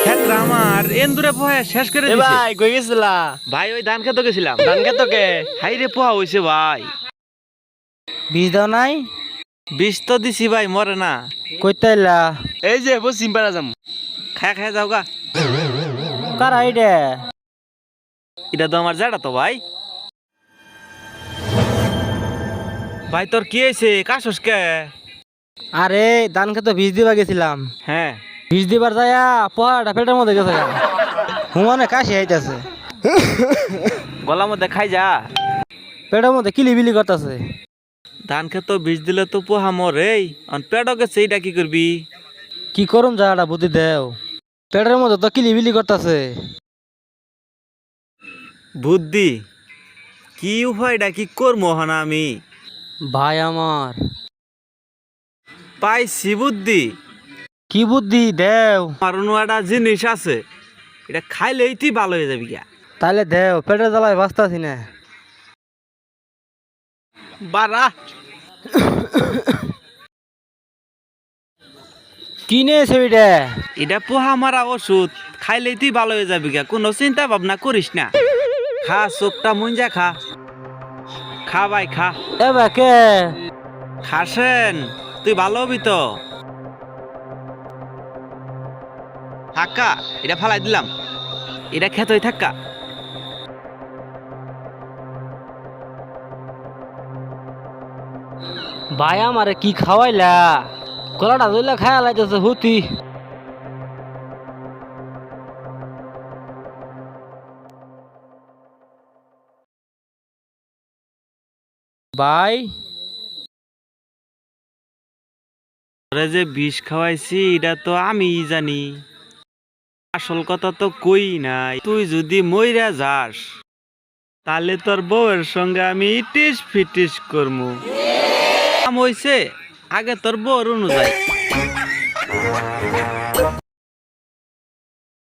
ক্ষেত্রে আমার এন্দুরে পোহা শেষ করে এ দিছে। ভাই কই গেছিলা? ভাই ওই ধান খেতে গেছিলাম। ধান খেতো কে? হাই রে পোহা হইছে ভাই। বীজ দাও নাই? বিষ তো দিছি ভাই, মরে না। কইতাইলা এই যে পশ্চিম পাড়া যাম। খায় খায় যাও গা। কার আইডে? এটা তো আমার জায়গা তো ভাই। ভাই তোর কি হয়েছে, কাশস কে? আরে ধান খেতে বীজ দিবা গেছিলাম, হ্যাঁ বীজ দিবার যায়া পোহাটা পেটের মধ্যে গেছে গা। হুমানে কাশি আইতাছে, গলার মধ্যে খাই যা। পেটের মধ্যে কিলিবিলি করতেছে। ধান খেত বীজ দিলে তো পোহা মরে, পেট গেছে, এইটা কি করবি? কি করুম যাটা বুদ্ধি দেও, পেটের মধ্যে তো কিলিবিলি করতেছে। বুদ্ধি কি উপায়টা কি করবো হন আমি? ভাই আমার পাইছি বুদ্ধি। কি বুদ্ধি দেও? আমার অন্য একটা জিনিস আছে, এটা খাইলেই তুই ভালো হয়ে যাবি গা। তাইলে দেও, পেটের জ্বালায় বাঁচতাছি না। বারা কি নিয়েছে ওইটা? এটা পোহা মারা ওষুধ, খাইলেই তুই ভালো হয়ে যাবি গা, কোনো চিন্তা ভাবনা করিস না। খা, চোখটা মুঞ্জা খা। খা ভাই খা। এবার কে? খাসেন, তুই ভালো হবি তো। থাকা, এটা ফালাই দিলাম, এটা খেতই থাকা। ভাই আমারে কি খাওয়াইলা? গলাটা ধরলে খায়া লাইতেছে হুতি। ভাই তোরে যে বিষ খাওয়াইছি এটা তো আমিই জানি, আসল কথা তো কই নাই। তুই যদি মইরা যাস তাহলে তোর বউয়ের সঙ্গে আমি ইটিস ফিটিস করমু। হইছে আগে তোর বউর অনুযায়ী।